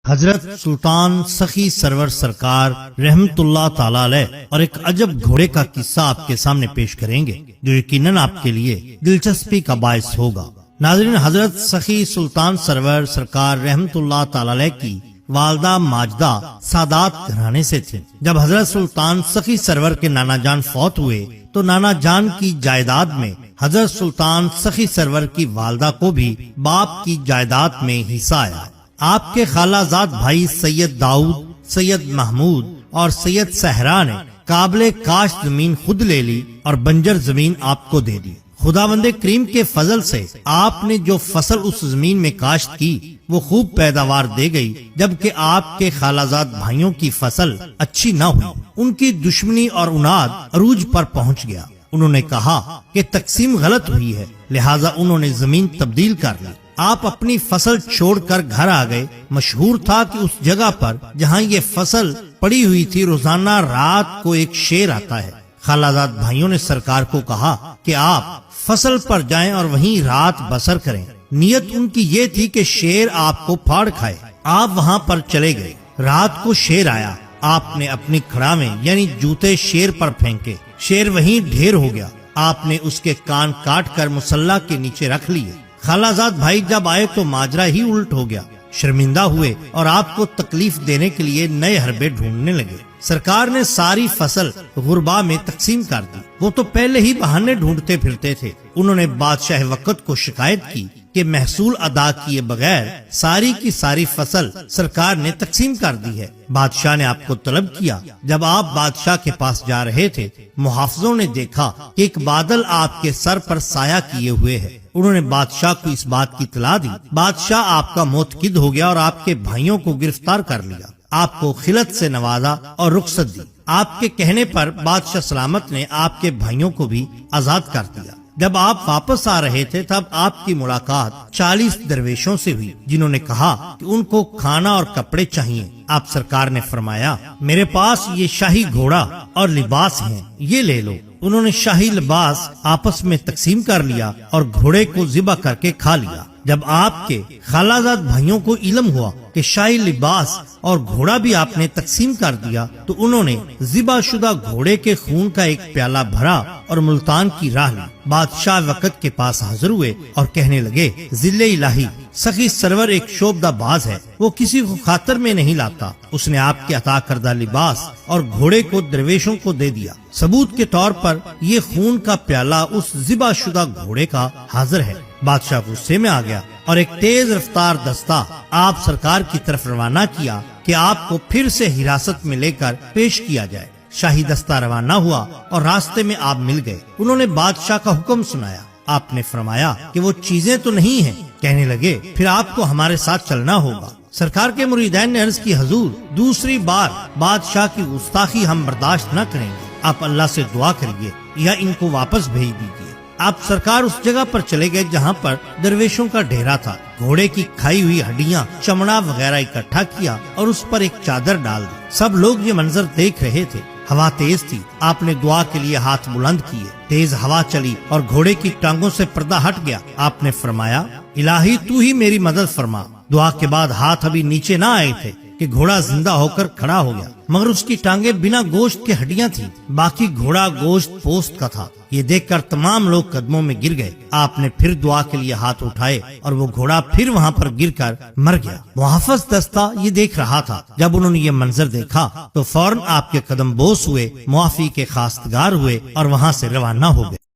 حضرت سلطان سخی سرور سرکار رحمت اللہ تعالی علیہ اور ایک عجب گھوڑے کا قصہ آپ کے سامنے پیش کریں گے جو یقیناً آپ کے لیے دلچسپی کا باعث ہوگا۔ ناظرین، حضرت سخی سلطان سرور سرکار رحمت اللہ تعالی علیہ کی والدہ ماجدہ سادات گھرانے سے تھی۔ جب حضرت سلطان سخی سرور کے نانا جان فوت ہوئے تو نانا جان کی جائیداد میں حضرت سلطان سخی سرور کی والدہ کو بھی باپ کی جائیداد میں حصہ آیا۔ آپ کے خالہ زاد بھائی سید داؤد، سید محمود اور سید صحرا نے قابل کاشت زمین خود لے لی اور بنجر زمین آپ کو دے دی۔ خداوند کریم کے فضل سے آپ نے جو فصل اس زمین میں کاشت کی وہ خوب پیداوار دے گئی، جبکہ آپ کے خالہ زاد بھائیوں کی فصل اچھی نہ ہوئی۔ ان کی دشمنی اور اناد عروج پر پہنچ گیا۔ انہوں نے کہا کہ تقسیم غلط ہوئی ہے، لہٰذا انہوں نے زمین تبدیل کر لی۔ آپ اپنی فصل چھوڑ کر گھر آ گئے۔ مشہور تھا کہ اس جگہ پر جہاں یہ فصل پڑی ہوئی تھی روزانہ رات کو ایک شیر آتا ہے۔ خالہ زاد بھائیوں نے سرکار کو کہا کہ آپ فصل پر جائیں اور وہیں رات بسر کریں۔ نیت ان کی یہ تھی کہ شیر آپ کو پھاڑ کھائے۔ آپ وہاں پر چلے گئے۔ رات کو شیر آیا۔ آپ نے اپنی کھڑاویں یعنی جوتے شیر پر پھینکے۔ شیر وہیں ڈھیر ہو گیا۔ آپ نے اس کے کان کاٹ کر مصلی کے نیچے رکھ لیے۔ خالہ زاد بھائی جب آئے تو ماجرا ہی الٹ ہو گیا۔ شرمندہ ہوئے اور آپ کو تکلیف دینے کے لیے نئے حربے ڈھونڈنے لگے۔ سرکار نے ساری فصل غربا میں تقسیم کر دی۔ وہ تو پہلے ہی بہانے ڈھونڈتے پھرتے تھے۔ انہوں نے بادشاہ وقت کو شکایت کی کہ محصول ادا کیے بغیر ساری کی ساری فصل سرکار نے تقسیم کر دی ہے۔ بادشاہ نے آپ کو طلب کیا۔ جب آپ بادشاہ کے پاس جا رہے تھے، محافظوں نے دیکھا کہ ایک بادل آپ کے سر پر سایہ کیے ہوئے ہے۔ انہوں نے بادشاہ کو اس بات کی اطلاع دی۔ بادشاہ آپ کا موتقد ہو گیا اور آپ کے بھائیوں کو گرفتار کر لیا۔ آپ کو خلعت سے نوازا اور رخصت دی۔ آپ کے کہنے پر بادشاہ سلامت نے آپ کے بھائیوں کو بھی آزاد کر دیا۔ جب آپ واپس آ رہے تھے تب آپ کی ملاقات 40 درویشوں سے ہوئی، جنہوں نے کہا کہ ان کو کھانا اور کپڑے چاہیے۔ آپ سرکار نے فرمایا، میرے پاس یہ شاہی گھوڑا اور لباس ہیں، یہ لے لو۔ انہوں نے شاہی لباس آپس میں تقسیم کر لیا اور گھوڑے کو ذبح کر کے کھا لیا۔ جب آپ کے خالہ زاد بھائیوں کو علم ہوا کہ شاہی لباس اور گھوڑا بھی آپ نے تقسیم کر دیا تو انہوں نے ذبح شدہ گھوڑے کے خون کا ایک پیالہ بھرا اور ملتان کی راہ لی۔ بادشاہ وقت کے پاس حاضر ہوئے اور کہنے لگے، ذل الہی، سخی سرور ایک شعبدہ باز ہے، وہ کسی کو خاطر میں نہیں لاتا۔ اس نے آپ کے عطا کردہ لباس اور گھوڑے کو درویشوں کو دے دیا۔ ثبوت کے طور پر یہ خون کا پیالہ اس ذبح شدہ گھوڑے کا حاضر ہے۔ بادشاہ غصے میں آ گیا اور ایک تیز رفتار دستہ آپ سرکار کی طرف روانہ کیا کہ آپ کو پھر سے حراست میں لے کر پیش کیا جائے۔ شاہی دستہ روانہ ہوا اور راستے میں آپ مل گئے۔ انہوں نے بادشاہ کا حکم سنایا۔ آپ نے فرمایا کہ وہ چیزیں تو نہیں ہیں۔ کہنے لگے، پھر آپ کو ہمارے ساتھ چلنا ہوگا۔ سرکار کے مریدین نے عرض کی، حضور، دوسری بار بادشاہ کی گستاخی ہم برداشت نہ کریں گے۔ آپ اللہ سے دعا کریے یا ان کو واپس بھیج دیجیے۔ آپ سرکار اس جگہ پر چلے گئے جہاں پر درویشوں کا ڈیرا تھا۔ گھوڑے کی کھائی ہوئی ہڈیاں، چمڑا وغیرہ اکٹھا کیا اور اس پر ایک چادر ڈال دی۔ سب لوگ یہ منظر دیکھ رہے تھے۔ ہوا تیز تھی۔ آپ نے دعا کے لیے ہاتھ بلند کیے۔ تیز ہوا چلی اور گھوڑے کی ٹانگوں سے پردہ ہٹ گیا۔ آپ نے فرمایا، الہی تو ہی میری مدد فرما۔ دعا کے بعد ہاتھ ابھی نیچے نہ آئے تھے کہ گھوڑا زندہ ہو کر کھڑا ہو گیا، مگر اس کی ٹانگیں بنا گوشت کے ہڈیاں تھیں، باقی گھوڑا گوشت پوست کا تھا۔ یہ دیکھ کر تمام لوگ قدموں میں گر گئے۔ آپ نے پھر دعا کے لیے ہاتھ اٹھائے اور وہ گھوڑا پھر وہاں پر گر کر مر گیا۔ محافظ دستہ یہ دیکھ رہا تھا۔ جب انہوں نے یہ منظر دیکھا تو فوراً آپ کے قدم بوس ہوئے، معافی کے خواستگار ہوئے اور وہاں سے روانہ ہو گئے۔